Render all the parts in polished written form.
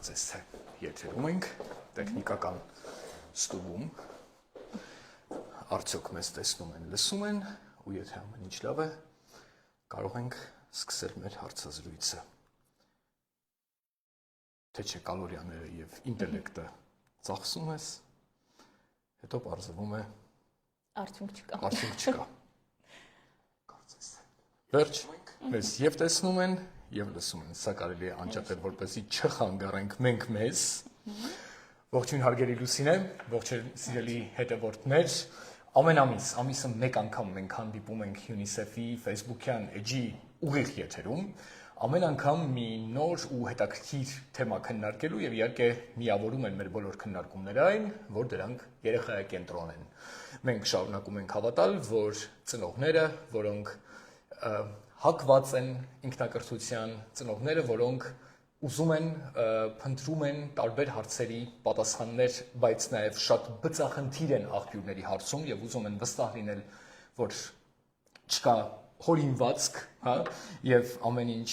Կարծես թե եթերում ենք տեխնիկական ստուգում, արդյոք մեզ տեսնում են, լսում են, ու եթե ամեն ինչ լավ է, կարող ենք սկսել մեր հարցազրույցը։ Թե չէ կալորիաները և ինտելեկտը ծախսում ես, հետո պարզվում է արդյունք չկա։ Կարծես թե։ Վերջ, մեզ և տեսնում են, և լսում են, սա կարելի է անջատել, որպեսզի չխանգարենք մենք մեզ։ Ողջույն հարգելի Լուսինե, ողջույն սիրելի հետևորդներ, ամեն ամիսը մեկ անգամ մենք հանդիպում ենք UNICEF-ի Facebook-յան էջի ուղիղ եթերում, ամեն անգամ մի նոր ու հետաքրքիր թեմա քննարկելու և իհարկե միավորում են մեր բոլոր քննարկումները այն, որ դրանք երեխայակենտրոն են։ Մենք շարունակում ենք հավատալ, որ ծնողները, որոնք հակված են ինքնակրթության, ծնողները, որոնք ուզում են, փնտրում են տարբեր հարցերի պատասխաններ, բայց նաև շատ բծախնդիր են աղբյուրների հարցում և ուզում են վստահ լինել, որ չկա հորինվածք, և ամեն ինչ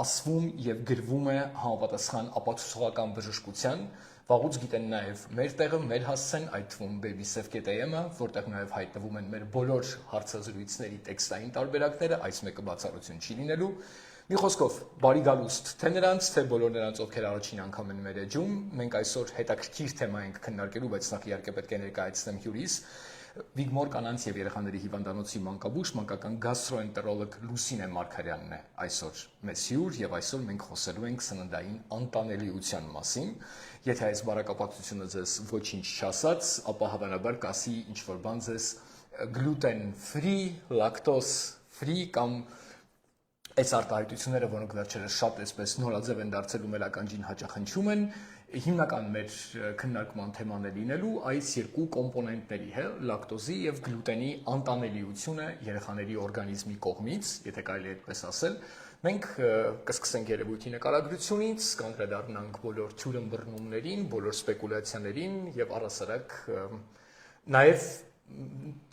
ասվում և գրվում է համապատասխան ապացուցողական բժշկության, վաղուց գիտեն նաև մեր տեղը, մեր հասցեն, այդ թվում babysafe.am-ը, որտեղ նաև հայտնվում են մեր բոլոր հարցազրույցների տեքստային տարբերակները, այս մեկը բացառություն չի լինելու։ Մի խոսքով, բարի գալուստ թե նրանց, թե բոլոր նրանց, ովքեր առաջին անգամ են մեր էջում, մենք այսօր հետաքրքիր թեմա ենք քննարկելու, բայց նախ իհարկե պետք է ներկայացնեմ հյուրիս, Վիգմոր կանանց և երեխաների հիվանդանոցի մանկաբույժ, մանկական գաստրոենտերոլոգ Լուսինե Մարգարյանն է այսօր մեզ հյուր, և այսօր մենք խոսելու ենք սննդային անտանելիության մասին։ Եթե այս բարակապակցությունը ձեզ ոչինչ չասաց, ապա հավանաբար կասի ինչ-որ բան ձեզ gluten free, lactose free կամ այս արտահայտությունները, որոնք վերջերս շատ այսպես նորաձև են դարձել ու մեր ականջին հաճախնչում են, հիմնական մեր քննարկման թեման է լինելու այս երկու կոմպոնենտների, լակտոզի և գլուտենի անտանելիությունը երեխաների օրգանիզմի կողմից, եթե կարելի է այդպես ասել, մենք կսկսենք երևույթի նկարագրությունից, կանդրադառնանք բոլոր թյուրըմբռնումներին, բոլոր սպեկուլյացիաներին և առհասարակ նաև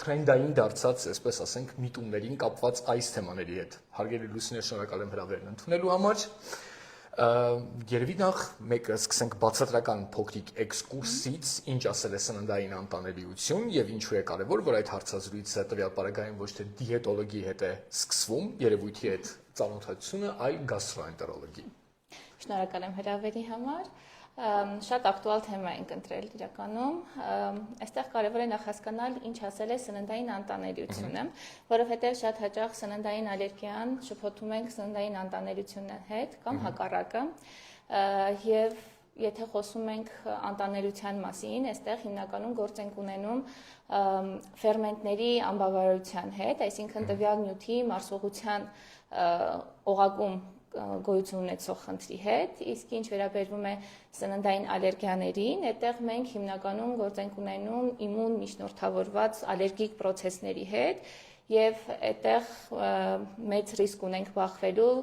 թրենդային դարձած, այսպես ասենք, միտումներին կապված այս թեմաների հետ։ Հարգելի Լուսինե, շնորհակալ եմ հրավերն ընդունելու համար։ Երևի նախ մեկը սկսենք բացատրական փոքրիկ էքսկուրսից, ինչ ասել է սննդային անտանելիություն և ինչու է կարևոր, որ այդ հարցազրույցը տվյալ պարագայում ոչ թե դիետոլոգի հետ է սկսվում, երևույթի հետ ծանոթացությունը, այլ գաստրոենտերոլոգի։ Շնորհակալ եմ հրավերի համար։ Շատ ակտուալ թեմա ենք ընտրել իրականում, այստեղ կարևոր է նախ հասկանալ ինչ ասել է սննդային անտանելիությունը, որովհետև շատ հաճախ սննդային ալերգիան շփոթում ենք սննդային անտանելիության հետ կամ հակառակը, և եթե խոսում ենք անտանելիության մասին, այստեղ հիմնականում գործ ենք ունենում ֆերմենտների անբավարարության հետ, այսինքն տվյալ նյութի մարսողության օղակում գոյություն ունեցող խնդրի հետ, իսկ ինչ վերաբերվում է սննդային ալերգիաներին, այդտեղ մենք հիմնականում գործ ենք ունենում իմուն միջնորդավորված ալերգիկ պրոցեսների հետ և այդտեղ մեծ ռիսկ ունենք բախվելու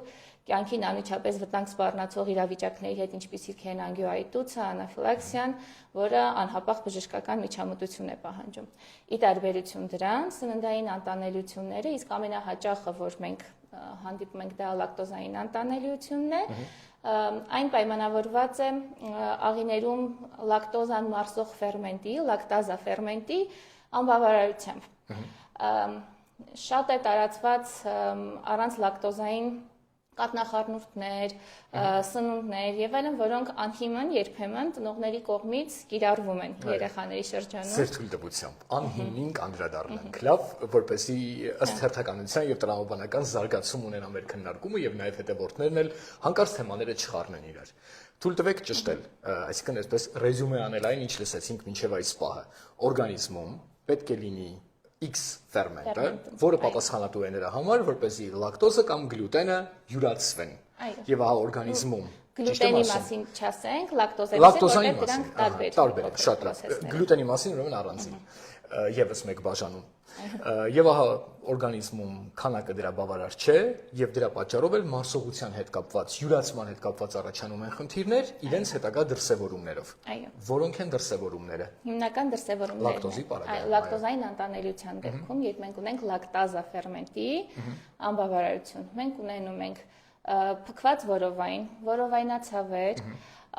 կյանքին անմիջապես վտանգ սպառնացող իրավիճակների հետ, ինչպիսիք են անգիոայտուցը, անաֆիլաքսիան, որը անհապաղ բժշկական միջամտություն է պահանջում։ Ի տարբերություն դրան, սննդային անտանելիությունները, իսկ ամենահաճախը, որ մենք հանդիպում ենք, դա լակտոզային անտանելիությունն է, այն պայմանավորված է աղիներում լակտոզան մարսող ֆերմենտի, լակտազա ֆերմենտի անբավարարությամբ։ Շատ է տարածված առանց լակտոզային կաթնախառնուրդներ, սնունդներ և այլն, որոնք անհիմն երբեմն ծնողների կողմից կիրառվում են երեխաների շրջանում։ Ձեր թույլտվությամբ, անհիմին կանդրադառնանք, լավ, որպեսզի ըստ հերթականության և տրամաբանական զարգացում ունենա մեր քննարկումը և նաև հետևորդներն էլ հանկարծ թեմաները չխառնեն իրար։ Թույլ տվեք ճշտել, այսինքն այսպես ռեզյումե անել այն, ինչ լսեցինք մինչև այս պահը։ Օրգանիզմում պետք է լինի X ֆերմենտը, որը պատասխանատու է նրա համար, որպեսզի լակտոզը կամ գլյուտենը յուրացվեն։ Եվ ահա օրգանիզմում գլյուտենի մասին չասենք, լակտոզայի մասին, որտեղ դրանք տարբեր են, շատ լավ։ Գլյուտենի մասին ուրեմն առանձին եւս մեկ բաժանում։ Եվ ահա օրգանիզմում քանակը դրա բավարար չէ եւ դրա պատճառով էլ մարսողության հետ կապված, յուրացման հետ կապված առաջանում են խնդիրներ իրենց հետագա դրսևորումներով։ Որոնք են դրսևորումները։ Հիմնական դրսևորումները լակտոզի պարագայում, լակտոզային անտանելիության դեպքում, երբ մենք ունենք լակտազա ֆերմենտի անբավարարություն, մենք ունենում ենք փքված որովայնացավեր,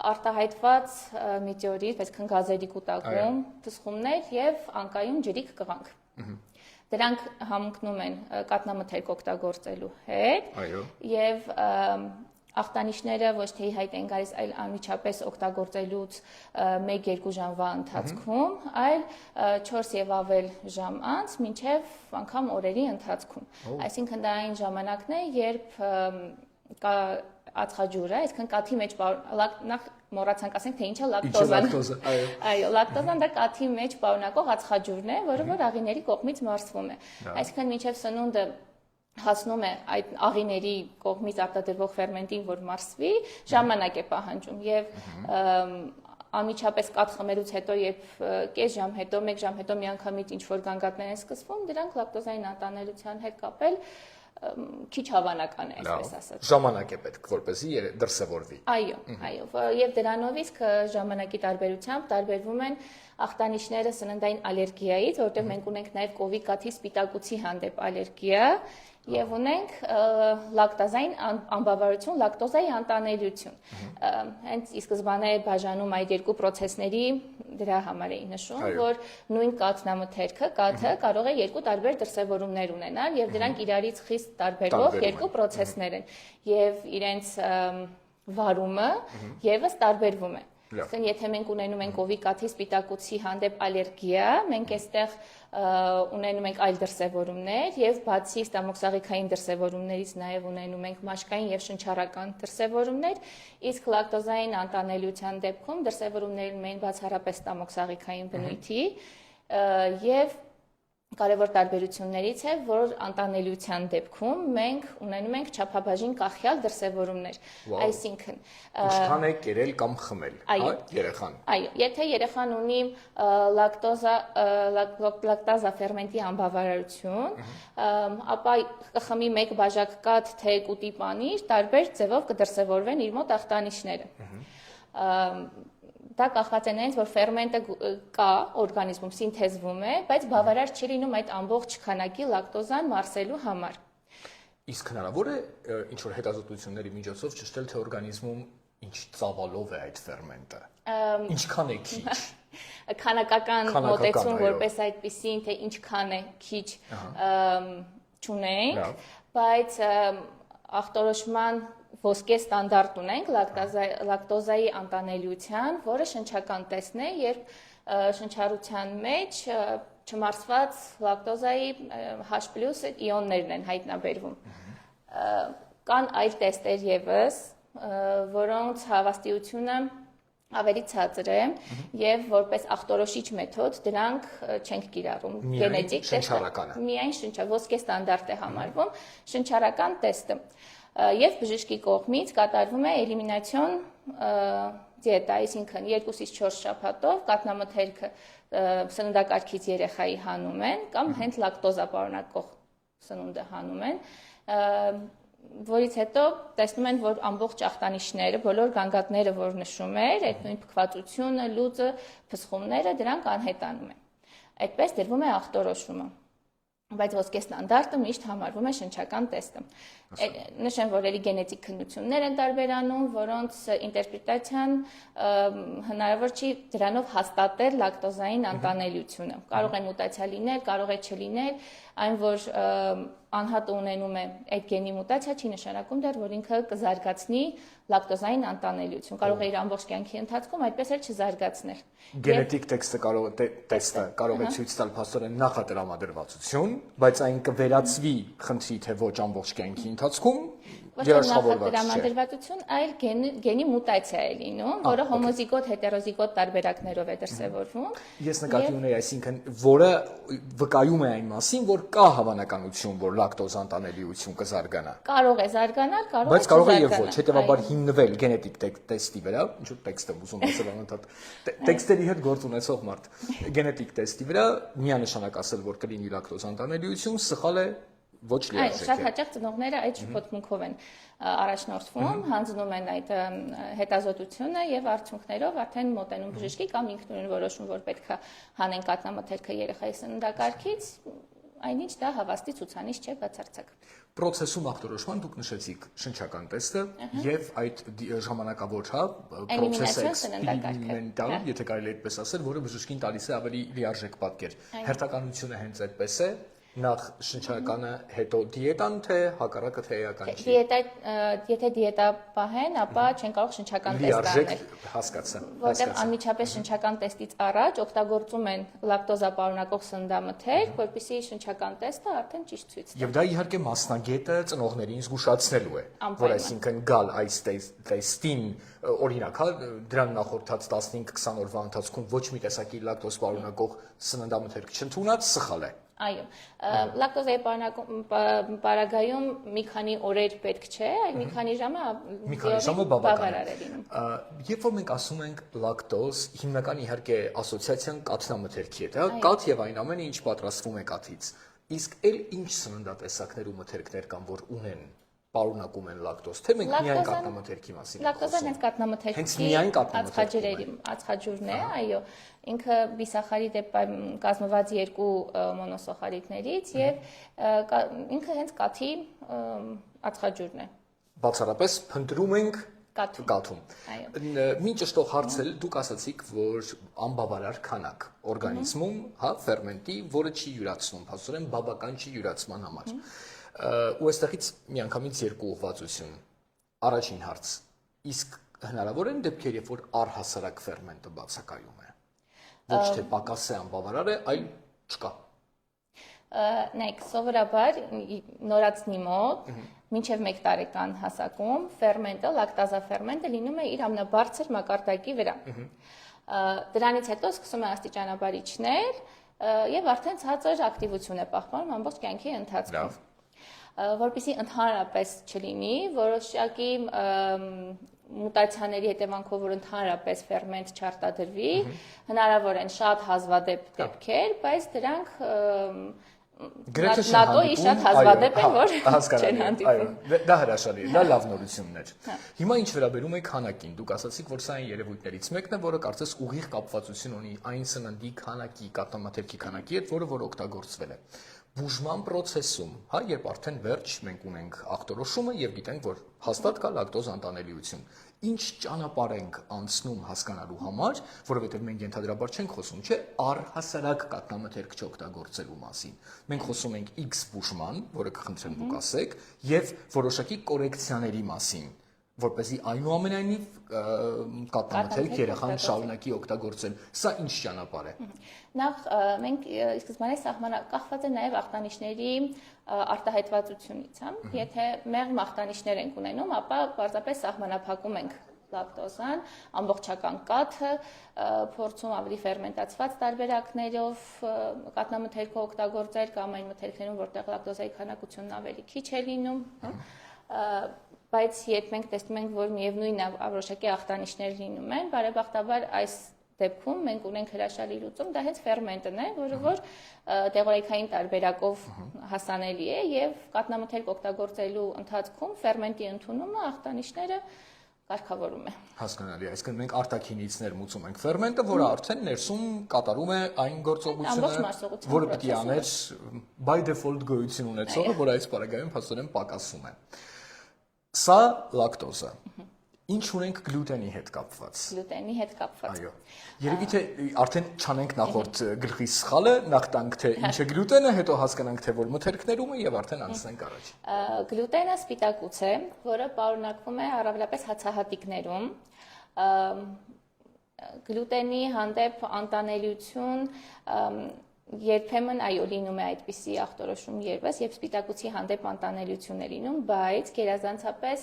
արտահայտված մետեորիտ, այսինքն գազերի կուտակում, փսխումներ եւ անկայուն ջրիկ կղանք։ Դրանք համընկնում են կաթնամթերք օգտագործելու հետ եւ ախտանիշները ոչ թե հայտ են գալիս, այլ անմիջապես օգտագործելուց 1-2 ժամվա ընթացքում, այլ 4 եւ ավել ժամ անց մինչեւ անգամ օրերի ընթացքում։ Այսինքն դա այն ժամանակն է, երբ կա ածխաջուրը, այսինքն կաթի մեջ նախ մոռացանք ասենք թե ինչ է լակտոզան։ Այո, լակտոզան դա կաթի մեջ պարունակող ածխաջուրն է, որը որ աղիների կողմից մարսվում է։ Այսինքն մինչև սնունդը հասնում է այդ աղիների կողմից արտադրվող ֆերմենտին, որ մարսվի, ժամանակ է պահանջում եւ անմիջապես կաթ խմելուց հետո, երբ կես ժամ հետո, 1 ժամ հետո միանգամից ինչ որ գանգատներ են սկսվում, դրանք լակտոզային անտանելիության հետ կապել քիչ հավանական է, այսպես ասած։ Ժամանակ է պետք, որպեսզի դրսևորվի։ Այո, եւ դրանով իսկ ժամանակի տարբերությամբ տարբերվում են ախտանիշները սննդային ալերգիայից, որտեղ մենք ունենք նաեւ կովի կաթի սպիտակուցի հանդեպ ալերգիա եւ ունենք լակտազային անբավարարություն, լակտոզայի անտանելիություն։ Հենց ի սկզբանե բաժանում այդ երկու process-ների դրա համար էի նշում, որ նույն կաթնամթերքը, կաթը կարող է երկու տարբեր դրսևորումներ ունենալ եւ դրանք իրարից խիստ տարբերող երկու process-ներ են եւ իրենց վարումը եւս տարբերվում է։ Այսինքն, եթե մենք ունենում ենք կովի կաթի սպիտակուցի հանդեպ ալերգիա, մենք այստեղ ունենում ենք այլ դրսևորումներ եւ բացի ստամոքսաղիքային դրսևորումներից նաեւ ունենում ենք մաշկային եւ շնչառական դրսևորումներ, իսկ լակտոզային անտանելիության դեպքում դրսևորումներն ունեն բացառապես ստամոքսաղիքային բնույթի եւ կարևոր տարբերություններից է, որ անտանելիության դեպքում մենք ունենում ենք չափաբաժին կախյալ դրսևորումներ, այսինքն ինչքան է կերել կամ խմել, երեխան։ Այո, եթե երեխան ունի լակտազա ֆերմենտի անբավարարություն, ապա կխմի 1 բաժակ կաթ, թե կուտի պանիր, տարբեր ձևով կդրսևորվեն իր մոտ ախտանիշները։ Դա կախված է նրանից, որ ֆերմենտը կա օրգանիզմում, սինթեզվում է, բայց բավարար չի լինում այդ ամբողջ քանակի լակտոզան մարսելու համար։ Իսկ հնարավոր է ինչ որ հետազոտությունների միջոցով ճշտել, թե օրգանիզմում ինչ ծավալով է այդ ֆերմենտը։ Ինչքան է քիչ։ Քանակական մոտեցում որպես այդպեսին, թե ինչքան է քիչ չունենք, բայց աղտորոշման ոսկե ստանդարտ ունենք լակտոզայի անտանելիության, որը շնչական տեսն է, երբ շնչառության մեջ չմարսված լակտոզայի H+ իոններն են հայտնաբերվում։ Կան այլ տեստեր եւս, որոնց հավաստիությունը ավելի ցածր է եւ որպես ախտորոշիչ մեթոդ դրանք չենք կիրառում գենետիկ տեստը միայն ոսկե ստանդարտ է համարվում շնչառական տեստը եւ բժշկի կողմից կատարվում է էլիմինացիոն դիետա, այսինքն 2-ից 4 շաբաթով կաթնամթերքը սննդակարգից երեխայի հանում են կամ հենց լակտոզա պարունակող սնունդը հանում են, որից հետո տեսնում են, որ ամբողջ ախտանիշները, բոլոր գանգատները, որ նշում էր, այդ նույն փքվածությունը, լուծը, փսխումները, դրանք անհետանում են։ Այդպես դրվում է ախտորոշումը։ Բայց ոսկե ստանդարտը միշտ համարվում է շնչական տեստը։ Նշեմ, որ էլի գենետիկ քննություններ են տարբերանում, որոնց ինտերպրետացիան հնարավոր չի դրանով հաստատել լակտոզային անտանելիությունը։ Կարող է մուտացիա լինել, կարող է չլինել, այն որ անհատը ունենում է այդ գենի մուտացիա չի նշանակում դեռ, որ ինքը կզարգացնի լակտոզային անտանելիություն։ Կարող է իր ամբողջ կյանքի ընթացքում այդպես էլ չզարգացնել։ Գենետիկ տեքստը կարող է ցույց տալ փաստորեն նախատրամադրվածություն, բայց այն կվերածվի խնդրի թե ոչ ամբողջ կյանքի ընթացքում երաշխավորված չէ։ Նախատրամադրվածություն, այլ գենի մուտացիա է լինում, որը հոմոզիգոտ, հետերոզիգոտ տարբերակներով է դրսևորվում։ Ես նկատի ունեի, այսինքն, որը վկայում է այն մասին, որ կա հավանականություն, որ լակտոզ անտանելիություն կզարգանա։ Կարող է զարգանալ, կարող է բայց կարող է եւ ոչ, հետեւաբար հիմնվել գենետիկ տեստի վրա, ինչ որ տեքստ եմ ուզում ասել անընդհատ, տեքստերի հետ գործ ունեցող մարդ, գենետիկ տեստի վրա միանշանակ ասել, որ կլինի լակտոզ անտանելիություն, սխալ է ոչ լիարժեք է։ Շատ հաճախ ծնողները այդ շփոթմունքով են առաջնորդվում, հանձնում են այդ հետազոտությունը եւ արդյունքներով արդեն մոտենում բժշկի կամ ինքնուրույն որոշում, որ պետք է հանեն կաթնամթերքը երեխայի սննդակարգից, այնինչ դա հավաստի ցուցանիշ չէ բացարձակ։ Պրոցեսում ախտորոշման դուք նշեցիք շնչական տեստը եւ այդ ժամանակավոր, հա, էքսպերիմենտալ, եթե կարելի է այդպես ասել, որը բժշկին տալիս է ավելի լիարժեք պատկեր։ Հերթականությունը հենց այդպես է, նախ շնչականը, հետո դիետան, թե հակառակը թե էական չի։ Եթե դիետա պահեն, ապա չեն կարող շնչական տեստ անել։ Հասկացա։ Որտեղ անմիջապես շնչական տեստից առաջ օգտագործում են լակտոզա պարունակող սննդամթերք, որպեսզի շնչական տեստը արդեն ճիշտ ցույց տա։ Եվ դա իհարկե մասնագետը ծնողներին զգուշացնելու է, որ այսինքն գալ այս տեստին, օրինակ, հա, դրան նախորդած 15-20 օրվա ընթացքում ոչ մի տեսակի լակտոզ պարունակող սննդամթերք չընդունած, սխալ է։ Այո, լակտոզայի պարագայում մի քանի օրեր պետք չէ, այլ մի քանի ժամը բավարար է լինում։ Երբ որ մենք ասում ենք լակտոզ, հիմնական իհարկե ասոցիացիան կաթնամթերքի հետ, հա, կաթ եւ այն ամենը, ինչ պատրաստվում է կաթից։ Իսկ էլ ինչ սննդատեսակներ ու մթերքներ կան, որ ունեն պարունակում են լակտոզ, թե մենք միայն կաթնամթերքի մասին ենք խոսում։ Լակտոզը հենց կաթնամթերքի ածխաջուրն է, այո, ինքը բիսախարիդ է կազմված 2 մոնոսախարիդներից եւ ինքը հենց կաթի ածխաջուրն է։ Բացառապես փնտրում ենք կաթում։ Մինչ ըստող հարցել, դուք ասացիք, որ անբավարար քանակ օրգանիզմում, հա, ֆերմենտի, որը չի յուրացնում, փաստորեն բավական չի յուրացման համար։ Ու այստեղից միանգամից երկու ուղղվածություն։ Առաջին հարց. իսկ հնարավոր են դեպքեր, երբ որ առհասարակ ֆերմենտը բացակայում է։ Ոչ թե պակաս է անբավարար է, այլ չկա։ Նայեք, սովորաբար նորածնի մոտ մինչև 1 տարեկան հասակում ֆերմենտը, լակտազա ֆերմենտը լինում է իր ամենաբարձր մակարդակի վրա։ Դրանից հետո սկսում է աստիճանաբար իջնել եւ արդեն ցածր ակտիվություն է պահպանում ամբողջ կյանքի ընթացքում։ Որպեսզի ընդհանրապես չլինի, որոշակի մուտացիաների հետևանքով, որ ընդհանրապես ֆերմենտ չարտադրվի, հնարավոր են շատ հազվադեպ դեպքեր, բայց դրանք նատոյի շատ հազվադեպ են, որ չեն հանդիպում։ Դա հրաշալի է, դա լավ նորությունն էր։ Հիմա ինչ վերաբերում է քանակին, դուք ասացիք, որ սա այն երևույթներից մեկն է, որը կարծես ուղիղ կապվածություն ունի այն սննդի քանակի, կաթնամթերքի քանակի հետ, որը որ օգտագործվել է։ Բուժման process-ում, հա, երբ արդեն վերջ մենք ունենք ախտորոշումը եւ գիտենք, որ հաստատ կա լակտոզ անտանելիություն, ինչ ճանապարհ ենք անցնում հասկանալու համար, որովհետեւ մենք ենթադրաբար չենք խոսում, չէ, առհասարակ կաթնամթերք չօգտագործելու մասին։ Մենք խոսում ենք X բուժման, որը կխնդրեմ դուք ասեք, եւ որոշակի կորեկցիաների մասին, որպեսզի այնուամենայնիվ կաթնամթերք երեխան շարունակի օգտագործել։ Սա ինչ ճանապարհ է։ Նախ մենք ի սկզբանե կախված է նաև ախտանիշների արտահայտվածությունից, հա։ Եթե մեղմ ախտանիշներ ենք ունենում, ապա պարզապես սահմանափակում ենք լակտոզան, ամբողջական կաթը, փորձում ավելի ֆերմենտացված տարբերակներով կաթնամթերքը օգտագործել կամ այն մթերքներում, որտեղ լակտոզայի քանակությունն ավելի քիչ է լինում, բայց երբ մենք տեսնում ենք, որ միևնույն որոշակի ախտանիշներ լինում են, բարեբախտաբար այս դեպքում մենք ունենք հրաշալի լուծում, դա հենց ֆերմենտն է, որը որ դեղորայքային տարբերակով հասանելի է եւ կաթնամթերք օգտագործելու ընթացքում ֆերմենտի ընդունումը ախտանիշները կարգավորում է։ Հասկանալի է, այսինքն մենք արտաքինից ներմուծում ենք ֆերմենտը, որը արդեն ներսում կատարում է այն գործողությունը, որը պետք է աներ by default գոյություն ունեցողը, որ այս պարագայում փաստորեն պակասում է։ Սա լակտոզը։ Ինչ ունենք գլուտենի հետ կապված։ Գլուտենի հետ կապված։ Այո։ Երևի թե արդեն չանենք նախորդ գլխի սխալը, նախ տանք թե ինչ է գլուտենը, հետո հասկանանք թե որ մթերքներում է եւ արդեն անցնենք առաջ։ Գլուտենը սպիտակուց է, որը պարունակվում է առավելապես հացահատիկներում։ Գլուտենի հանդեպ անտանելիություն երբեմն այո լինում է այդպիսի ախտորոշում երբես, երբ սպիտակուցի հանդեպ անտանելիություն է լինում, բայց գերազանցապես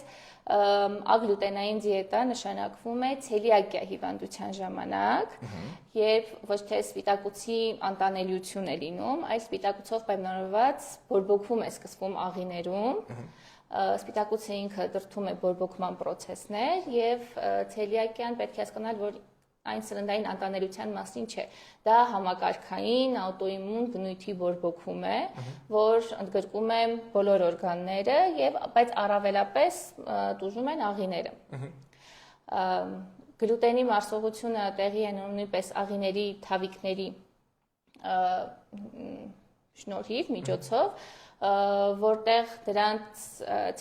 ագլուտենային դիետա նշանակվում է ցելիակիա հիվանդության ժամանակ, երբ ոչ թե սպիտակուցի անտանելիություն է լինում, այլ սպիտակուցով պայմանավորված բորբոքվում է սկսվում աղիներում, սպիտակուցը ինքը դրդում է բորբոքման process-ներ եւ ցելիակիան պետք է հասկանալ, որ այն սննդային անտանելիության մասին չէ, դա համակարգային աուտոիմուն բնույթի բորբոքում է, որ ընդգրկում է բոլոր օրգանները եւ բայց առավելապես տուժում են աղիները։ Գլուտենի մարսողությունը տեղի է ունենում նույնպես աղիների թավիկների շնորհիվ միջոցով, որտեղ դրանց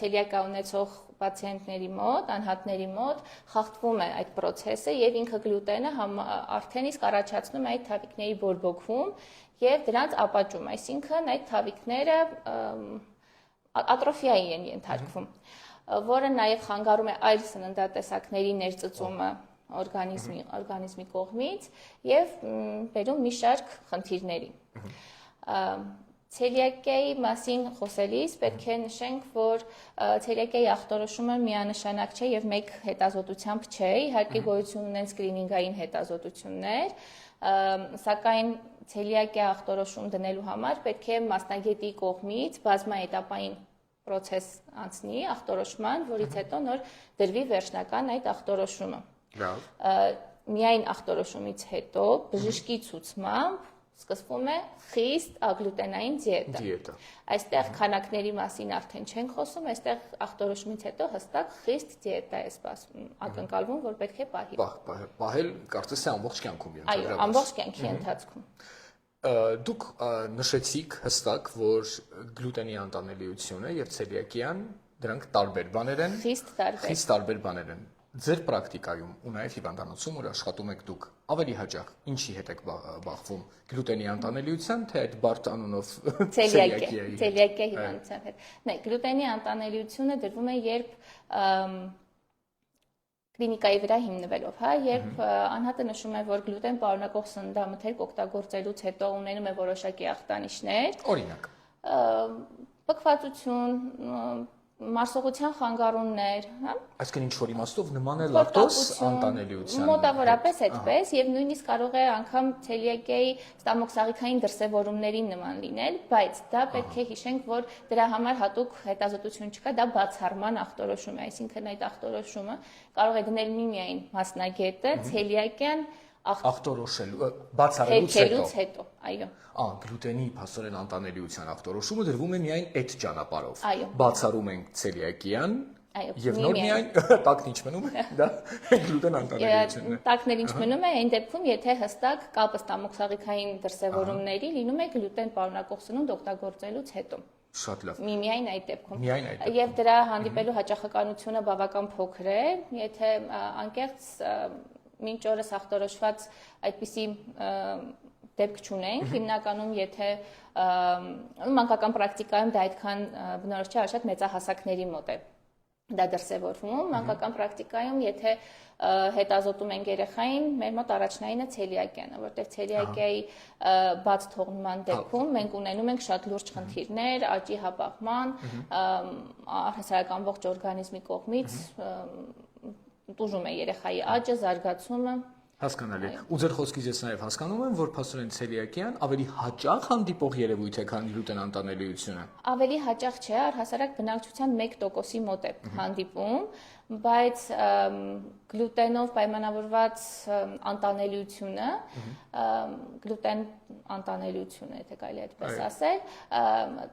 ցելիակա ունեցող պացիենտների մոտ, անհատների մոտ խախտվում է այդ process-ը եւ ինքը գլուտենը արդեն իսկ առաջացնում է այդ թավիկների բորբոքվում եւ դրանց ապաճում, այսինքն այդ թավիկները ատրոֆիայի են ենթարկվում, որը նաեւ խանգարում է այլ սննդատեսակների ներծծումը օրգանիզմի կողմից եւ բերում մի շարք խնդիրների։ Ցելիակիայի մասին խոսելիս պետք է նշենք, որ ցելիակիայի ախտորոշումը միանշանակ չէ եւ մեկ հետազոտությամբ չէ, իհարկե գոյություն ունեն սկրինինգային հետազոտություններ, սակայն ցելիակիա ախտորոշում դնելու համար պետք է մասնագետի կողմից բազմաետապային process անցնի ախտորոշման, որից հետո նոր դրվի վերջնական այդ ախտորոշումը։ Միայն ախտորոշումից հետո բժշկի ցուցմամբ սկսվում է խիստ ագլուտենային դիետա։ Այստեղ քանակների մասին արդեն չենք խոսում, այստեղ ախտորոշումից հետո հստակ խիստ դիետա է ակնկալվում, որ պետք է պահի։ Պահել կարծես է ամբողջ կյանքում Այո, ամբողջ կյանքի ընթացքում։ Դուք նշեցիք հստակ, որ գլուտենի անտանելիությունը եւ ցելիակիան դրանք տարբեր բաներ են։ Խիստ տարբեր բաներ են։ Ձեր պրակտիկայում ու նաև հիվանդանոցում, որ աշխատում եք դուք, ավելի հաճախ ինչի հետ եք բախվում՝ գլուտենի անտանելիության, թե այդ բարդ անունով ցելիակիայի հիվանդության հետ։ Նայ, գլուտենի անտանելիությունը դրվում է, երբ կլինիկայի վրա հիմնվելով, երբ անհատը նշում է, որ գլուտեն պարունակող սննդամթերք օգտագործելուց հետո ունենում է որոշակի ախտանիշներ, օրինակ, բքվածություն, մարսողության խանգարումներ, այսինքն ինչ որ իմաստով նման է լակտոզ անտանելիության։ Մոտավորապես այդպես եւ նույնիսկ կարող է անգամ ցելիակիայի ստամոքսաղիքային դրսևորումների նման լինել, բայց դա պետք է հիշենք, որ դրա համար հատուկ հետազոտություն չկա, դա բացառման ախտորոշում է, այսինքն այդ ախտորոշումը կարող է դնել միմիայն մասնագետը ցելիակիան ախտորոշելու բացառելուց հետո, այո։ Գլուտենի փաստորեն անտանելիության ախտորոշումը դրվում է միայն այդ ճանապարհով։ Այո։ Բացառում ենք ցելիակիան եւ նոր միայն տակն ինչ մնում է, դա գլուտեն անտանելիությունն է։ Տակն ինչ մնում է այն դեպքում, եթե հստակ կապը ստամոքսաղիքային դրսևորումների լինում է գլուտեն պարունակող սնունդ օգտագործելուց հետո։ Շատ լավ։ Միայն այդ դեպքում։ Միայն այդ դեպքում։ Եվ դրա հանդիպելու հաճախականությունը բավական փոքր է, եթե անկեղծ մինչ օրս ախտորոշված այդպիսի դեպք չունենք, հիմնականում եթե մանկական պրակտիկայում դա այդքան բնորոշ չէ, շատ մեծահասակների մոտ է դա դրսևորվում, մանկական պրակտիկայում եթե հետազոտում ենք երեխային, մեր մոտ առաջնայինը ցելիակիան է, որտեղ ցելիակիայի բաց թողնման դեպքում մենք ունենում ենք շատ լուրջ խնդիրներ, աճի հապաղման, առհասարակ ամբողջ օրգանիզմի կողմից տուժում է երեխայի աճը, զարգացումը։ Հասկանալի։ Ու ձեր խոսքից ես նաև հասկանում եմ, որ փաստորեն ցելիակիան ավելի հաճախ հանդիպող երևույթ է, քան գլուտեն անտանելիությունը։ Ավելի հաճախ չէ, առհասարակ բնակչության 1%-ի մոտ է հանդիպում, բայց գլուտենով պայմանավորված անտանելիությունը, գլուտեն անտանելիությունը, եթե կարելի այդպես ասել,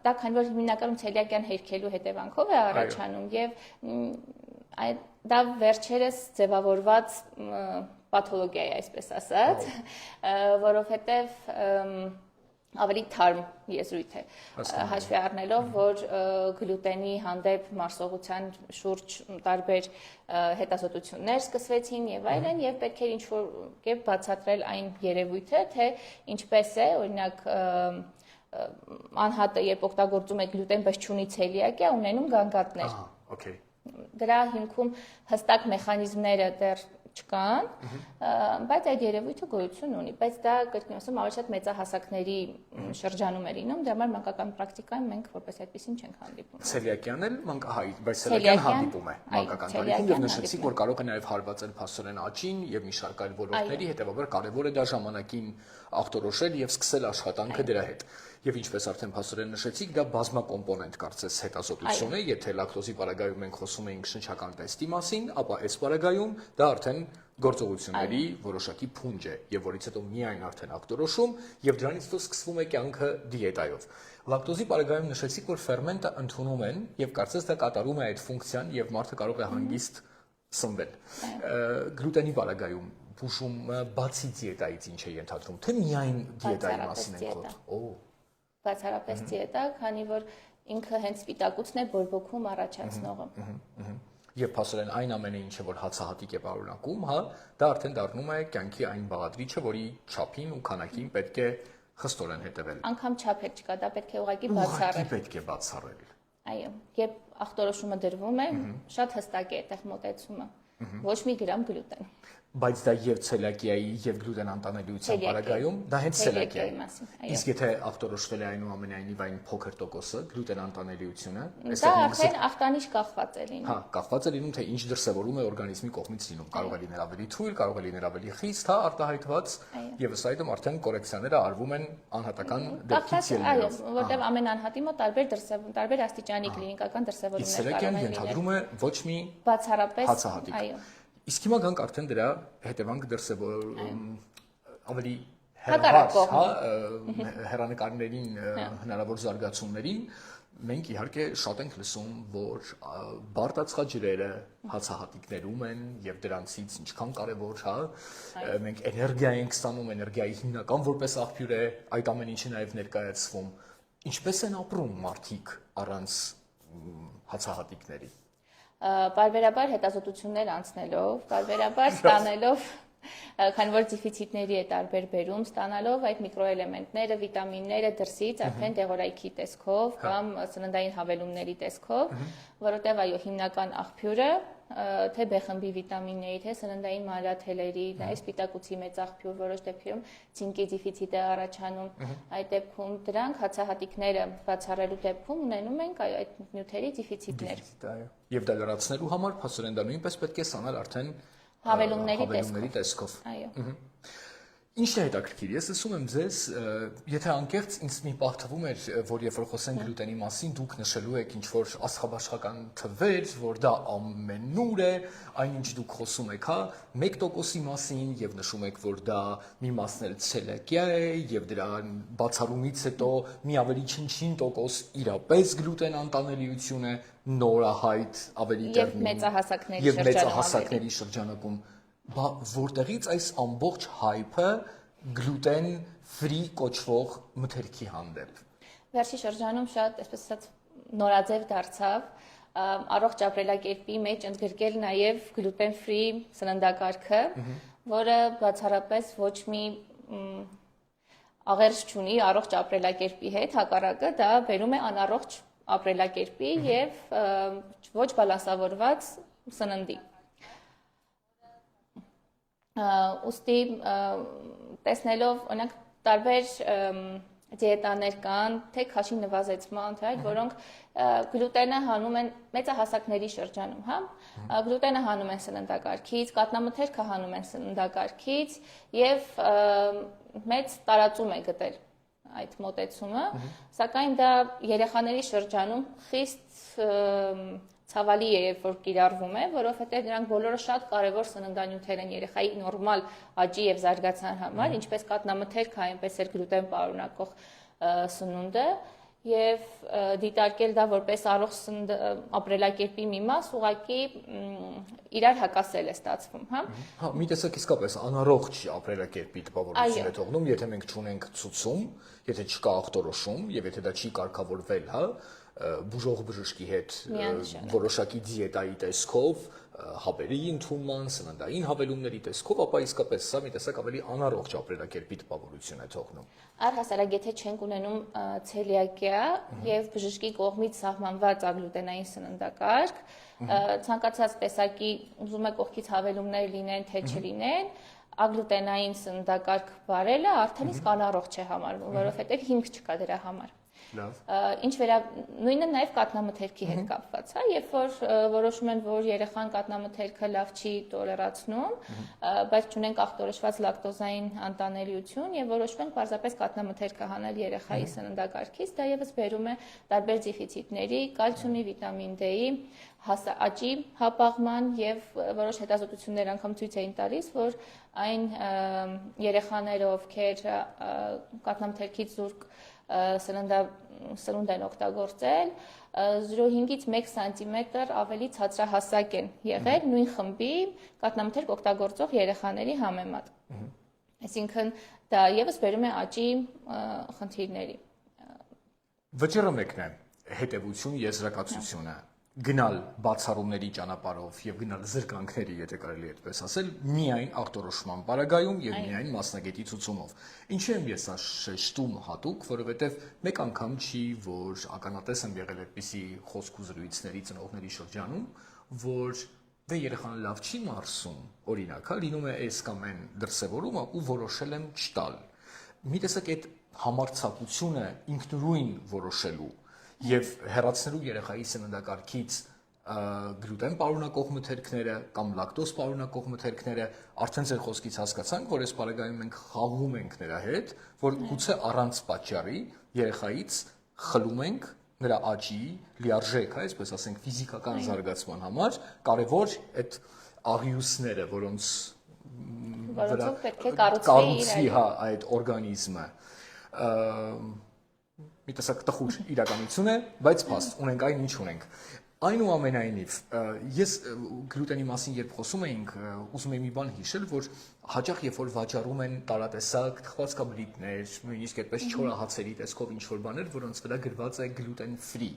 դա քանի որ հիմնականում ցելիակիան հերքելու հետևանքով է առաջանում եւ դա վերջերս ձևավորված պաթոլոգիա է, այսպես ասած, որովհետև ավելի թարմ եզրույթ է, հաշվի առնելով, որ գլուտենի հանդեպ մարսողության շուրջ տարբեր հետազոտություններ սկսվեցին եւ այլն, եւ պետք է ինչ-որ կերպ բացատրել այն երևույթը, թե ինչպես է, օրինակ, անհատը, երբ օգտագործում է գլուտեն, բայց չունի ցելիակիա, ունենում գանգատներ։ Դրա հիմքում հստակ մեխանիզմները դեռ չկան, բայց այդ երևույթը գոյություն ունի, բայց դա կրկին ասեմ ավելի շատ մեծահասակների շրջանում է լինում, դրա համար մանկական պրակտիկայում մենք որպես այդպեսին չենք հանդիպում։ Ցելիակիան էլ բայց ցելիակիան հանդիպում է մանկական տարիքում եւ նշեցիք, որ կարող է նաեւ հարվածել փաստորեն աճին եւ մի շարք այլ ոլորտների, հետեւաբար կարեւոր է դա ժամանակին ախտորոշել եւ սկսել աշխատանքը դրա հետ։ Եվ ինչպես արդեն փաստորեն նշեցիք, դա բազմակոմպոնենտ կարծես հետազոտություն է, եթե լակտոզի պարագայում մենք խոսում էինք շնչական տեստի մասին, ապա այս պարագայում դա արդեն գործողությունների որոշակի փունջ է, եւ որից հետո միայն արդեն ախտորոշում եւ դրանից հետո սկսվում է կյանքը դիետայով։ Լակտոզի պարագայում նշեցիք, որ ֆերմենտը ընդունում են եւ կարծես դա կատարում է այդ ֆունկցիան եւ մարդը կարող է հանգիստ սնվել։ Գլուտենի պարագայում բուժումը բացի դիետայից ինչ է ենթադրում, թե միայն դիետայի մասին ենք խոսում։ բացառապես դիետա, քանի որ ինքը հենց սպիտակուցն է բորբոքում առաջացնողը։ Եվ փաստորեն այն ամենը, ինչը որ հացահատիկ է պարունակում, հա, դա արդեն դառնում է կյանքի այն բաղադրիչը, որի չափին ու քանակին պետք է խստորեն հետևել։ Անկամ չափեր չկա, դա պետք է ուղղակի բացառել։ Պետք է բացառել։ Այո, երբ ախտորոշումը դրվում է, շատ հստակ է այդտեղ մոտեցումը։ Ոչ մի գրամ գլուտեն։ Բայց դա եւ ցելակիայի եւ գլուտեն անտանելիության պարագայում դա հենց ցելակիայի մասին։ Իսկ եթե ախտորոշվել է այնուամենայնիվ այն փոքր տոկոսը գլուտեն անտանելիությունը, դա արդեն ախտանիշ կախված է լինում։ Հա, կախված է լինում թե ինչ դրսևորում է օրգանիզմի կողմից լինում, կարող է լինել ավելի թույլ, կարող է լինել ավելի խիստ, հա, արտահայտված, եւ ըստ այդմ արդեն կորեկցիաները արվում են անհատական դեպքից ելնելով։ ելնելով։ Որտեղ ամեն անհատի մոտ տարբեր աստիճանի կլինիկական դրսևորումներ կարող են լինել։ Ենթադրում է ոչ մի բացառապես, հացահատիկ։ այո։ Իսկ հիմա գանք արդեն դրա հետևանք ավելի հեռահար, հա, հեռանկարներին հնարավոր զարգացումներին մենք իհարկե շատ ենք լսում, որ բարտացղաջրերը հացահատիկներում են եւ դրանցից ինչքան կարեւոր, հա, մենք էներգիա ենք ստանում, էներգիայի հիմնական որպես աղբյուր է այդ ամեն ինչը նաեւ ներկայացվում։ Ինչպես են ապրում մարդիկ առանց հացահատիկների։ Պարբերաբար հետազոտություններ անցնելով, պարբերաբար ստանելով, քանի որ դեֆիցիտների է տարբեր բերում, ստանալով այդ միկրոէլեմենտները, վիտամինները դրսից արդեն դեղորայքի տեսքով կամ սննդային հավելումների տեսքով, որովհետև այո հիմնական աղբյուրը թե B խմբի վիտամինների, թե սննդային մանրաթելերի, նաև սպիտակուցի մեծ աղբյուր, որոշ դեպքերում ցինկի դեֆիցիտ է առաջանում, այդ դեպքում դրանք հացահատիկները բացառելու դեպքում ունենում ենք այդ նյութերի դեֆիցիտներ։ Եվ դա լրացնելու համար փաստորեն դա նույնպես պետք է ստանալ արդեն հավելումների տեսքով։ Այո։ Ինչն է հետաքրքիր, ես ասում եմ ձեզ, եթե անկեղծ ինձ մի պահ թվում էր, որ երբ որ խոսենք գլուտենի մասին, դուք նշելու եք ինչ-որ աստղաբաշխական թվեր, որ դա ամենուր է, այնինչ դուք խոսում եք, հա, 1% մասին եւ նշում եք, որ դա մի մասն էլ ցելակիա է եւ դրան բացառումից հետո մի ավելի չնչին տոկոս իրապես գլուտեն անտանելիություն է, նորահայտ ավելի տերմին եւ մեծահասակների շրջանակում Բա որտեղից այս ամբողջ հայփը գլուտեն ֆրի կոչվող մթերքի հանդեպ։ Վերջի շրջանում շատ, այսպես ասած, նորաձև դարձավ առողջ ապրելակերպի մեջ ընդգրկել նաև գլուտեն ֆրի սննդակարգը, որը բացառապես ոչ մի աղերս չունի առողջ ապրելակերպի հետ, հակառակը դա բերում է անառողջ ապրելակերպի եւ ոչ բալանսավորված սննդի։ Ուստի տեսնելով օրինակ տարբեր դիետաներ կան, թե քաշի նվազեցման, թե այդ, որոնք գլուտենը հանում են մեծահասակների շրջանում, հա, գլուտենը հանում են սննդակարգից, կաթնամթերքը հանում են սննդակարգից եւ մեծ տարածում է գտել այդ մոտեցումը, սակայն դա երեխաների շրջանում խիստ ցավալի է, երբ որ կիրառվում է, որովհետև դրանք բոլորը շատ կարևոր սննդանյութեր են երեխայի նորմալ աճի եւ զարգացման համար, ինչպես կաթնամթերքը, այնպես էլ գլուտեն պարունակող սնունդը, եւ դիտարկել դա որպես առողջ ապրելակերպի մի մաս, ուղղակի իրար հակասել է ստացվում, հա։ Հա, մի տեսակ իսկապես անառողջ ապրելակերպի տպավորություն է թողնում, եթե մենք չունենք ցուցում, եթե չկա ախտորոշում եւ եթե դա չի կարգավորվել, հա, բուժող բժշկի հետ որոշակի դիետայի տեսքով, հաբերի ընդունման, սննդային հավելումների տեսքով, ապա իսկապես սա մի տեսակ ավելի անառողջ ապրելակերպի տպավորություն է թողնում։ Առհասարակ եթե չենք ունենում ցելիակիա եւ բժշկի կողմից սահմանված ագլուտենային սննդակարգ, ցանկացած տեսակի ուզում եք կողքից հավելումներ լինեն, թե չլինեն, ագլուտենային սննդակարգ բարելը արդեն իսկ անառողջ է համարվում, որովհետեւ հիմք չկա դրա համար։ Ինչ նույնը նաև կաթնամթերքի հետ կապված, հա, երբ որ որոշում են, որ երեխան կաթնամթերքը լավ չի տոլերացնում, բայց չունենք ախտորոշված լակտոզային անտանելիություն եւ որոշում ենք պարզապես կաթնամթերքը հանել երեխայի սննդակարգից, դա եւս բերում է տարբեր դեֆիցիտների, կալցիումի, վիտամին D-ի, աճի հապաղման եւ որոշ հետազոտություններ անգամ ցույց էին տալիս, որ այն երեխաները, ովքեր կաթնամթերքից զուրկ սնունդ են օգտագործել, 0.5-ից 1 սանտիմետր ավելի ցածրահասակ են եղել նույն խմբի կաթնամթերք օգտագործող երեխաների համեմատ։ Այսինքն դա եւս բերում է աճի խնդիրների։ Վճռը մեկն է, հետևություն, եզրակացությունը, գնալ բացառումների ճանապարհով եւ գնալ զրկանքների, եթե կարելի է այդպես ասել, միայն ախտորոշման պարագայում եւ միայն մասնագետի ցուցումով։ Ինչու եմ ես շեշտում հատուկ, որովհետեւ մեկ անգամ չի, որ ականատես եմ եղել այդպիսի խոսք ու զրույցների ծնողների շրջանում, որ դե երեխան լավ չի մարսում, օրինակ, հա, լինում է այս կամ այն դրսևորումը ու որոշել եմ չտալ։ Մի տեսակ այդ համարձակությունը ինքնուրույն որոշելու եւ հեռացնելու երեխայի սննդակարգից գլուտեն պարունակող մթերքները կամ լակտոզ պարունակող մթերքները, արդեն ձեր խոսքից հասկացանք, որ այս պարագայում մենք խաղում ենք նրա հետ, որ գուցե առանց պատճառի երեխայից խլում ենք նրա աճի լիարժեք, այսպես ասենք, ֆիզիկական զարգացման համար կարևոր այդ աղյուսները, որոնցով պետք է կառուցվի հա այդ օրգանիզմը։ Մի տեսակ տխուր իրականություն է, բայց փաստ ունենք այն ինչ ունենք։ Այնուամենայնիվ, ես գլուտենի մասին երբ խոսում էինք, ուզում եմ մի բան հիշել, որ հաճախ երբ որ վաճառում են տարատեսակ թխվածքաբլիթներ, նույնիսկ այդպես չորահացերի տեսքով ինչ-որ բաներ, որոնց վրա գրված է gluten free։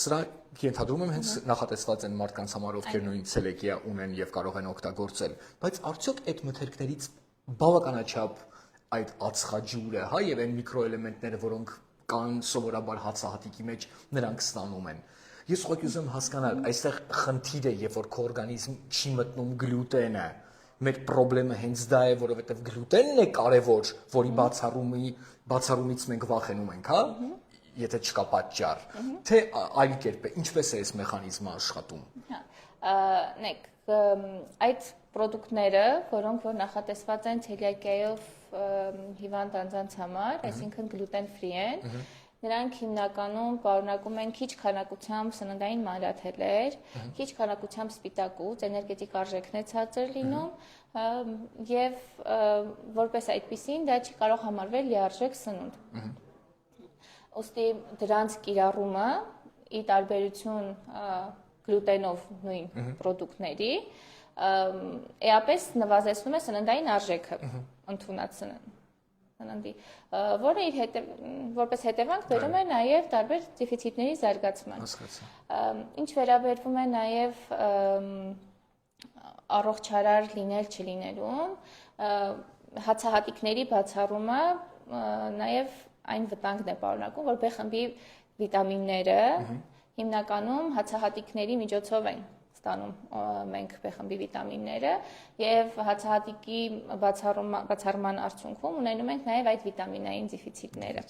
Սրա ենթադրում եմ հենց նախատեսված են մարդկանց համար, ովքեր նույն ցելեկիա ունեն եւ կարող են օգտագործել, բայց արդյոք այդ մթերքներից բավականաչափ այդ ածխաջուրը, հա, եւ այն միկրոէլեմենտները, որոնք կան սովորաբար հացահատիկի մեջ, նրանք ստանում են։ Ես ուղղակի ուզում եմ հասկանալ, այստեղ խնդիրը, երբ որ քո օրգանիզմ չի մտնում գլուտենը, մեր խնդրեմը հենց դա է, որովհետեւ գլուտենն է կարևոր, որի բացառումից մենք վախենում ենք, հա, եթե չկա պատճառ, թե այլ կերպ է, ինչպես է այս մեխանիզմը աշխատում։ Նեք, այդ պրոդուկտները, որոնք որ նախատեսված են ցելիակիայով հիվանդ անձանց համար, այսինքն gluten free են, նրանք հիմնականում պարունակում են քիչ քանակությամբ սննդային մանրաթելեր, քիչ քանակությամբ սպիտակուց, էներգետիկ արժեքն է ցածր լինում եւ որպես այդպեսին դա չի կարող համարվել լիարժեք սնունդ։ Ոստի դրանց կիրառումը ի տարբերություն գլուտենով նույն պրոդուկտների էապես նվազեցնում է սննդային արժեքը ընդունած սննդի, որը որպես հետևանք բերում է նաև տարբեր դեֆիցիտների զարգացման։ Ինչ վերաբերվում է նաև առողջարար լինել չլինելուն, հացահատիկների բացառումը նաև այն վտանգն է պարունակում, որ B խմբի վիտամինները հիմնականում հացահատիկների միջոցով են ստանում մենք B խմբի վիտամինները եւ հացահատիկի բացառման արդյունքում ունենում ենք նաեւ այդ վիտամինային դեֆիցիտները։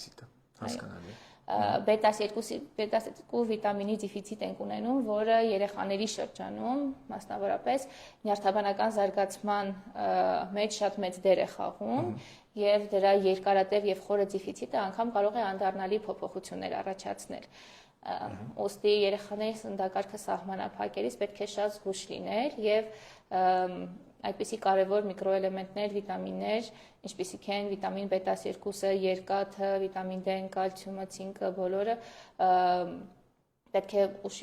Հասկանալի։ Բետա-2 վիտամինի դեֆիցիտ ենք ունենում, որը երեխաների շրջանում, մասնավորապես նյարդաբանական զարգացման մեջ շատ մեծ դեր է խաղում եւ դրա երկարատև եւ խորը դեֆիցիտը անգամ կարող է անդառնալի փոփոխություններ առաջացնել։ Ոստի երեխաների սննդակարգը սահմանափակելիս պետք է շատ զգուշ լինել եւ այդպիսի կարևոր միկրոէլեմենտներ, վիտամիններ, ինչպիսիք են վիտամին B12-ը, երկաթը, վիտամին D-ն, կալցիումը, ցինկը, բոլորը պետք է ուշ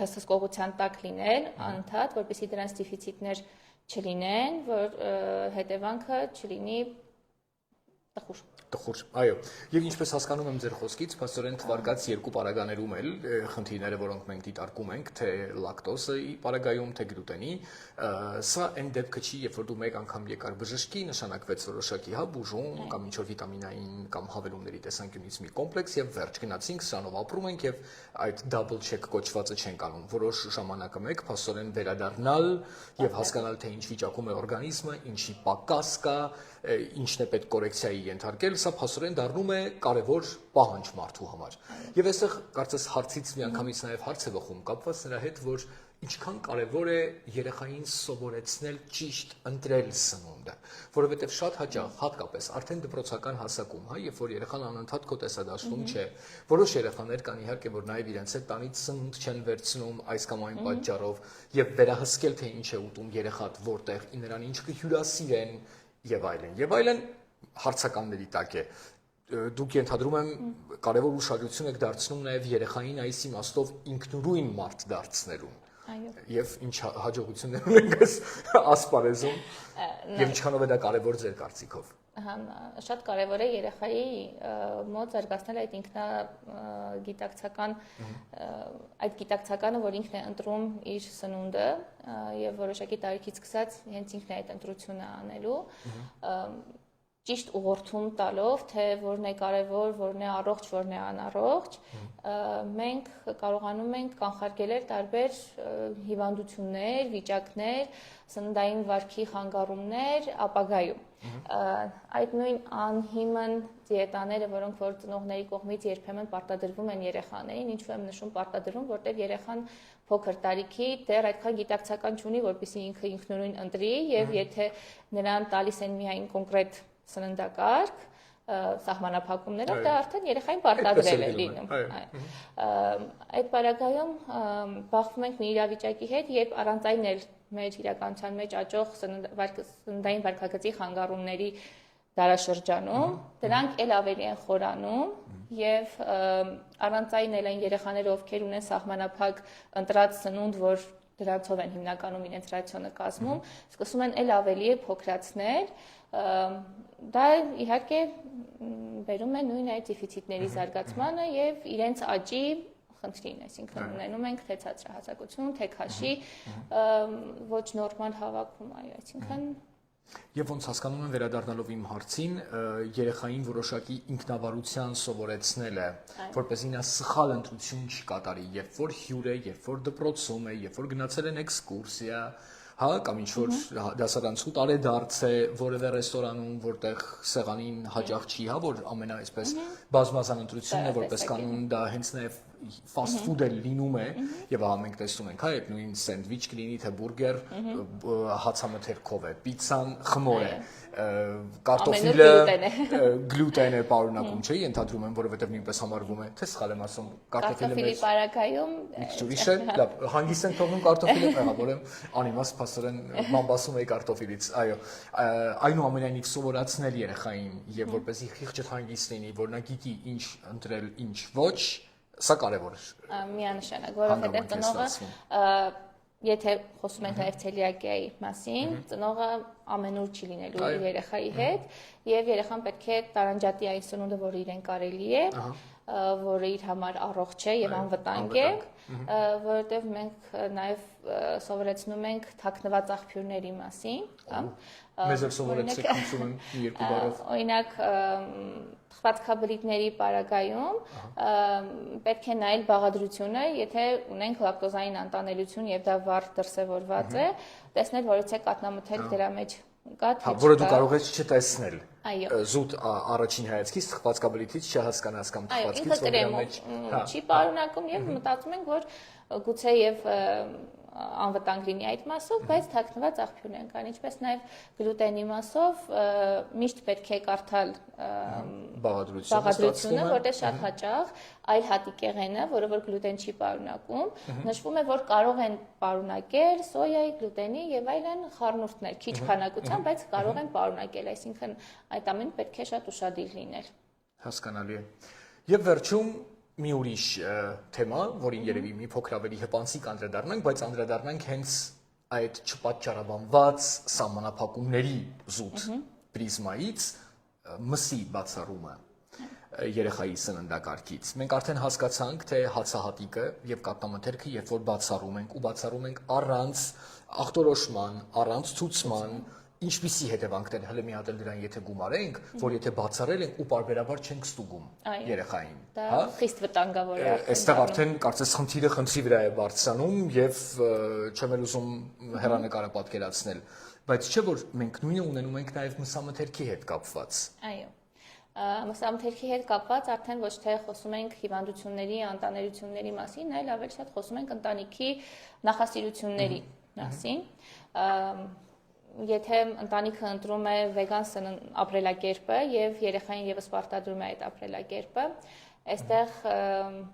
հսկողության տակ լինել անընդհատ, որպեսզի դրանց դեֆիցիտներ չլինեն, որ հետևանքը չլինի տխուր, այո, եւ ինչպես հասկանում եմ ձեր խոսքից, փաստորեն թվարկած երկու պարագաներում էլ խնդիրները, որոնք մենք դիտարկում ենք, թե լակտոզի պարագայում, թե գլուտենի, սա այն դեպքը չի, երբ որ դու մեկ անգամ եկար բժշկի, նշանակվեց որոշակի հա բուժում կամ ինչ-որ վիտամինային կամ հավելումների տեսանկյունից մի կոմպլեքս եւ վերջ գնացինք, սրանով ապրում ենք եւ այդ double check կոչվածը չենք անում, որոշ ժամանակը մեկ փաստորեն վերադառնալ եւ հասկանալ թե ինչ վիճակում է օրգանիզմը, ինչի պակաս կա, ինչն է պետք կորեկցիայի ենթարկել, սա փաստորեն դառնում է կարևոր պահանջ մարդու համար։ Եվ այստեղ կարծես հարցից միանգամից նաև հարց է բխում կապված նրա հետ, որ ինչքան կարևոր է երեխային սովորեցնել ճիշտ ընտրել սնունդը, որովհետև շատ հաճախ հատկապես արդեն դպրոցական հասակում, հա, երբ որ երեխան անընդհատ քո տեսադաշտում չէ, որոշ երեխաներ կան իհարկե, որ նաև իրենց հետ տանից սնունդ չեն վերցնում այս կամ այն պատճառով եւ վերահսկել թե ինչ է ուտում երեխան, որտեղ նրան ինչ կհյուրասիրեն եւ այլն հարցականների տակ է դուք ենթադրում եմ կարևոր ուշադրություն եք դարձնում նաեւ երեխային այս իմաստով ինքնուրույն մարդ դարձնելուն եւ ինչ հաջողություններ ունենք այս ասպարեզում եւ ինչքանով է դա կարևոր ձեր կարծիքով շատ կարևոր է երեխայի մոտ զարգացնել այդ ինքնագիտակցական այդ գիտակցականը, որ ինքն է ընտրում իր սնունդը եւ որոշակի տարիքից սկսած հենց ինքն է այդ ընտրությունը անելու ճիշտ ուղղորդում տալով, թե որն է կարևոր, որն է առողջ, որն է անառողջ, մենք կարողանում ենք կանխարգելել տարբեր հիվանդություններ, վիճակներ, սննդային վարքի խանգարումներ ապագայում։ Այդ նույն անհիմն դիետաները, որոնք որ ծնողների կողմից երբեմն պարտադրվում են երեխաներին, ինչու եմ նշում պարտադրվում, որտեղ երեխան փոքր տարիքի դեռ այդքան գիտակցական չունի, որպեսզի ինքը ինքնուրույն ընտրի, եւ եթե նրան տալիս են միայն կոնկրետ սննդակարգ, սահմանափակումներով, դա արդեն երեխային պարտադրել է լինում։ Այդ պարագայում բախվում ենք մի իրավիճակի հետ, երբ առանց այն էլ մեր իրականության մեջ աճող սննդային վարքագծի խանգարումների դարաշրջանում, դրանք էլ ավելի են խորանում եւ առանց այն էլ այն երեխաները, ովքեր ունեն սահմանափակ ընտրած սնունդ, որ դրանցով են հիմնականում իրենց ռացիոնը կազմում, սկսում են էլ ավելի փոքրացնել, դա իհարկե բերում է նույն այդ դեֆիցիտների զարգացմանը եւ իրենց աճի խնդրին, այսինքն ունենում ենք թե ցածրահասակություն, թե քաշի ոչ նորմալ հավաքում, այո, այսինքն Եվ ոնց հասկանում եմ վերադառնալով իմ հարցին, երեխային որոշակի ինքնավարության սովորեցնելը, որպեսզի նա սխալ ընտրություն չկատարի, երբ որ հյուր է, երբ որ դպրոցում է, երբ որ գնացել են էքսկուրսիա, հա, կամ ինչ-որ դասարանցու տարեդարձ է որևէ ռեստորանում, որտեղ սեղանին հաճախ չի, հա, որ ամենա այսպես բազմազան ընտրությունն է, որպես կանոն դա հենց նաև fast food-ը լինում է, եւ ահա մենք տեսնում ենք, հա, այդ նույն սենդվիչ կլինի, թե բուրգեր, հացամթերքով է, պիցցան խմոր է, կարտոֆիլը գլուտեն է պարունակում, չէ՞, ենթադրում եմ, որովհետեւ նույնպես համարվում է, թե սխալ եմ ասում, կարտոֆիլի պարագայում ուրիշ է, լավ, հանգիստ են թողնում կարտոֆիլը, եղավորեմ, անիմաստ փաստորեն մամբասում էի կարտոֆիլից, այո, այնուամենայնիվ սովորացնել երեխային եւ որպեսզի խիղճը հանգիստ լինի, որ նա գիտի ինչ ընտրել, ինչ ոչ, սա կարևոր է։ Միանշանակ, որովհետեւ ծնողը եթե խոսում ենք նաև ցելիակիայի մասին, ծնողը ամենուր չի լինելու իր երեխայի հետ եւ երեխան պետք է տարանջատի այն սնունդը, որը իրեն կարելի է, որը իր համար առողջ է եւ անվտանգ է, որովհետեւ մենք նաև սովորեցնում ենք թաքնված աղբյուրների մասին, կամ մեզ էլ սովորեցեք հիշում եմ երկու բառով։ Օրինակ թխվածքաբլիթների պարագայում պետք է նայել բաղադրությունը, եթե ունենք լակտոզային անտանելություն եւ դա վառ դրսեւորված է, տեսնել որից է կատնամթերք դրա մեջ կա, թե չէ։ Որը դու կարող ես չտեսնել։ Այո։ Զուտ առաջին հայացքից թխվածքաբլիթից չհասկանաս կամ թխվածքից որի մեջ չի պարունակում եւ մտածում ենք, որ գուցե եւ անվտանգ լինի այդ մասով, բայց թաքնված աղբյուրներ են կան, ինչպես նաև գլուտենի մասով միշտ պետք է կարդալ բաղադրությունը, որտեղ շատ հաճախ այլ հատիկեղենը, որը որ գլուտեն չի պարունակում, նշվում է, որ կարող են պարունակել սոյայի, գլուտենի եւ այլն խառնուրդներ, քիչ քանակությամբ, բայց կարող են պարունակել, այսինքն այդ ամենը պետք է շատ ուշադիր լինել։ Հասկանալի է։ Եվ վերջում մի ուրիշ թեմա, որին երևի մի փոքր ավելի հպանցիկ անդրադառնանք, բայց անդրադառնանք հենց այդ չպատճառաբանված սահմանափակումների զուտ պրիզմայից մսի բացառումը երեխայի սննդակարգից։ Մենք արդեն հասկացանք, թե հացահատիկը եւ կատնամթերքը, երբ որ բացառում ենք ու բացառում ենք առանց ախտորոշման, առանց ցուցման, ինչպիսի հետևանքներ հələ մի հատ էլ դրան եթե գումարենք, որ եթե բացառել ենք ու պարբերաբար չենք ստուգում երեխային, հա, խիստ վտանգավոր է։ Այստեղ արդեն կարծես խնդիրը խնդրի վրա է բարձրանում եւ չեմ էլ ուզում հեռանկարը պատկերացնել, բայց չէ որ մենք նույնը ունենում ենք նաեւ մսամթերքի հետ կապված։ Այո։ Մսամթերքի հետ կապված արդեն ոչ թե խոսում ենք հիվանդությունների, անտանելությունների մասին, այլ ավելի շատ խոսում ենք ընտանիքի նախասիրությունների մասին։ Եթե ընտանիքը ընտրում է վեգան ապրելակերպը եւ երեխային եւս պարտադրում է այդ ապրելակերպը, այստեղ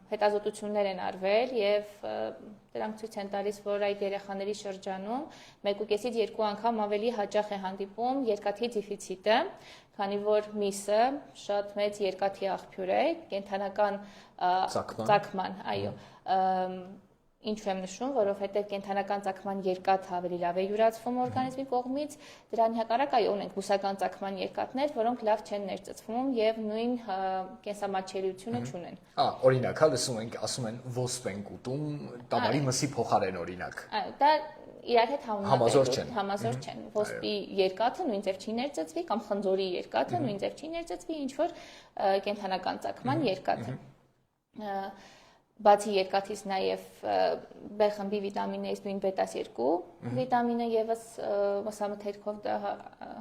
հետազոտություններ են արվել եւ դրանք ցույց են տալիս, որ այդ երեխաների շրջանում 1.5-ից 2 անգամ ավելի հաճախ է հանդիպում երկաթի դեֆիցիտը, քանի որ միսը շատ մեծ երկաթի աղբյուր է, կենդանական ծակման, այո, Ինչու եմ նշում, որովհետև կենդանական ծագման երկաթը ավելի լավ է յուրացվում օրգանիզմի կողմից, դրան հակառակ այո ունենք բուսական ծագման երկաթներ, որոնք լավ չեն ներծծվում եւ նույն կենսամատչելիությունը չունեն։ Օրինակ, հա լսում ենք, ասում են ոսպ են կուտում, տավարի մսի փոխարեն օրինակ։ Այո, դա իրար հետ Համազոր չեն։ Ոսպի երկաթը նույն ձև չի ներծծվի կամ խնձորի երկաթը նույն ձև չի ներծծվի, ինչ որ կենդանական ծագման երկաթը։ Բացի երկաթից նաև B խմբի վիտամիններից նույն բետա-2 վիտամինը եւս մսամթերքով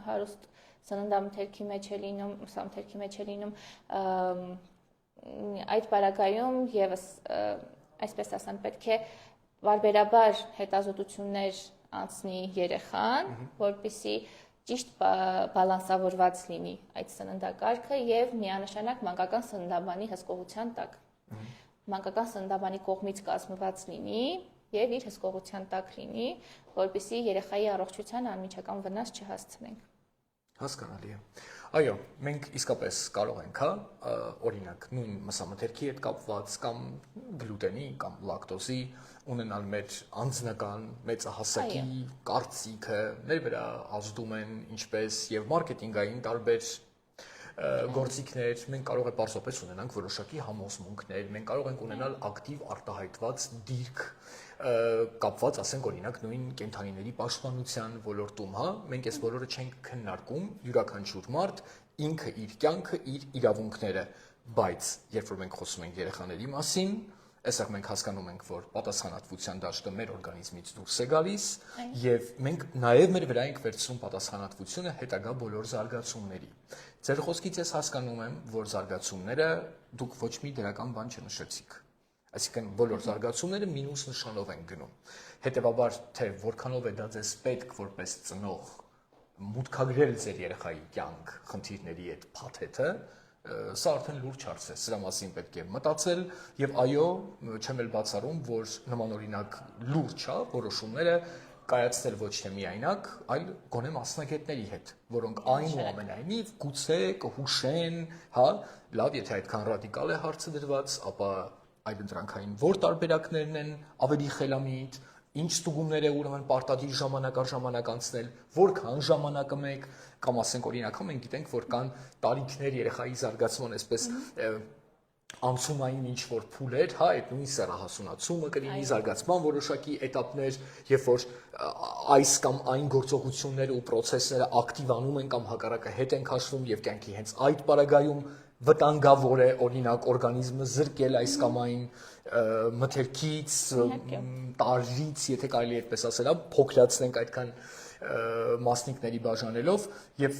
հարուստ սննդամթերքի մեջ է լինում, մսամթերքի մեջ է լինում, այդ պարագայում եւս այսպես ասեմ պետք է բարբերաբար հետազոտություններ անցնի երեխան, որպեսզի ճիշտ բալանսավորված լինի այդ սննդակարգը եւ միանշանակ մանկական սննդաբանի հսկողության տակ։ Մանկական սննդաբանի կողմից կազմված լինի եւ իր հսկողության տակ լինի, որպեսզի երեխայի առողջության անմիջական վնաս չհասցնենք։ Հասկանալի է։ Այո, մենք իսկապես կարող ենք, հա, օրինակ, նույն մսամթերքի հետ կապված կամ գլուտենի կամ լակտոզի ունենալ մեր անձնական մեծահասակի կարծիքը, մեր վրա ազդում են ինչպես եւ մարքեթինգային տարբեր գործիքներ, մենք կարող է պարզապես ունենանք որոշակի համոզմունքներ, մենք կարող ենք ունենալ ակտիվ արտահայտված դիրք կապված, ասենք օրինակ նույն կենդանիների պաշտպանության ոլորտում, հա, մենք այս բոլորը չենք քննարկում, յուրաքանչյուր մարդ ինքը իր կյանքը, իր իրավունքները, բայց երբ որ մենք խոսում ենք երեխաների մասին, այսօր մենք հասկանում ենք, որ պատասխանատվության դաշտը մեր օրգանիզմից դուրս է գալիս եւ մենք նաեւ մեր վրա ենք վերցնում պատասխանատվությունը հետագա բոլոր զարգացումների։ Ձեր խոսքից ես հասկանում եմ, որ զարգացումները դուք ոչ մի դրական բան չնշեցիք։ Այսինքն բոլոր զարգացումները մինուս նշանով են գնում։ Հետևաբար, թե որքանով է դա ձեզ պետք որպես ծնող մուտքագրել ձեր երեխայի կյանք խնդիրների այդ փաթեթը, սա արդեն լուրջ հարց է, սրա մասին պետք է մտածել եւ այո, չեմ էլ բացառում, որ նման օրինակ լուրջ է որոշումները կայացնել ոչ թե միայնակ, այլ գոնե մասնագետների հետ, որոնք այնուամենայնիվ գուցե կհուշեն, հա, լավ, եթե այդքան ռադիկալ է հարցը դրված, ապա այդ ընտրանքային որ տարբերակներն են ավելի խելամիտ, ինչ ստուգումներ է ուրեմն պարտադիր ժամանակ առ ժամանակ անցնել, որքան ժամանակը մեկ, կամ ասենք օրինակ, մենք գիտենք, որ կան տարիքներ երեխայի զարգացման այսպես անցումային ինչ-որ փուլեր, հա, այդ նույն սեռահասունացումը կլինի զարգացման որոշակի էտապներ, երբ որ այս կամ այն գործողությունները ու պրոցեսները ակտիվանում են կամ հակառակը հետ են քաշվում եւ կյանքի հենց այդ պարագայում վտանգավոր է օրինակ օրգանիզմը զրկել այս կամ այն մթերքից, տարրից, եթե կարելի է այդպես ասել, փոքրացնենք այդքան մասնիկների բաժանելով եւ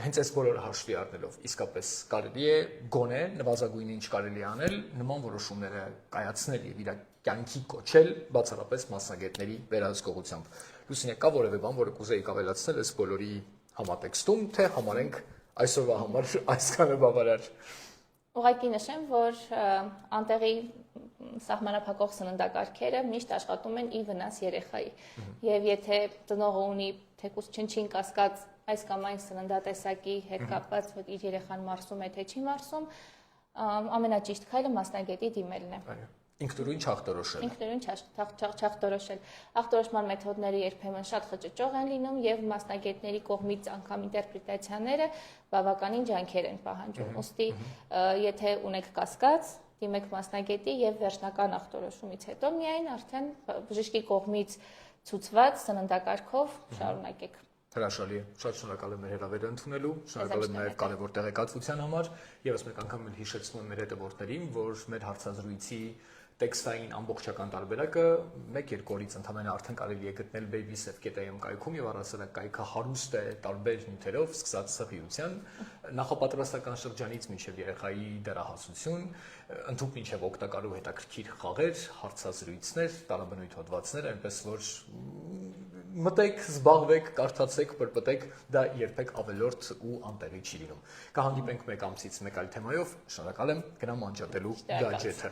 հենց այս բոլորը հաշվի առնելով իսկապես կարելի է գոնե նվազագույնը ինչ կարելի է անել նման որոշումները կայացնել եւ իր կյանքի կոչել բացառապես մասնագետների վերահսկողությամբ։ Լուսինե, կա որևէ բան, որը կուզեիք ավելացնել այս բոլորի համատեքստում, թե համարենք այսօրվա համար այսքանը բավարար։ Ուղղակի նշեմ, որ անտեղի սահմանափակող սննդակարգերը միշտ աշխատում են ի վնաս երեխայի։ Եվ եթե ծնողը ունի թեկուզ չնչին կասկած այս կամ այն սննդատեսակի հետ կապված, որ իր երեխան մարսում է թե չի մարսում, ամենաճիշտ քայլը մասնագետի դիմելն է։ Ինքնուրույն չախտորոշել։ Ինքնուրույն չախտորոշել։ Ախտորոշման մեթոդները երբեմն շատ խճճող են լինում եւ մասնագետների կողմից անգամ ինտերպրետացիաները բավականին ջանքեր են պահանջում։ Ոստի եթե ունեք կասկած, դիմեք մասնագետի եւ վերջնական ախտորոշումից հետո միայն արդեն բժշկի կողմից ցուցված սննդակարգով շարունակեք։ Հրաշալի է։ Շատ շնորհակալ եմ մեր հրավերը ընդունելու, շնորհակալ եմ նաև կարևոր տեղեկատվության համար։ Եվս մեկ անգամ էլ հիշեցնում եմ մեր հետևորդներին, որ մեր հարցազրույցի տեքստային ամբողջական տարբերակը 1-2 օրից ընդամենը արդեն կարելի է գտնել babysef.am կայքում եւ առասարակ կայքը հարուստ է տարբեր նյութերով, սկսած սղիության, նախապատրաստական շրջանից մինչեւ երեխայի դեռահասություն, ընդհանուր մինչեւ օգտակար ու հետաքրքիր խաղեր, հարցազրույցներ, տարաբնույթ հոդվածներ, այնպես որ մտեք, զբաղվեք, կարդացեք, պրպտեք, դա երբեք ավելորդ ու անտեղի չի լինում։ Կհանդիպենք մեկ ամսից մեկ այլ թեմայով, շնորհակալ եմ, գնամ անջատելու գաջեթը։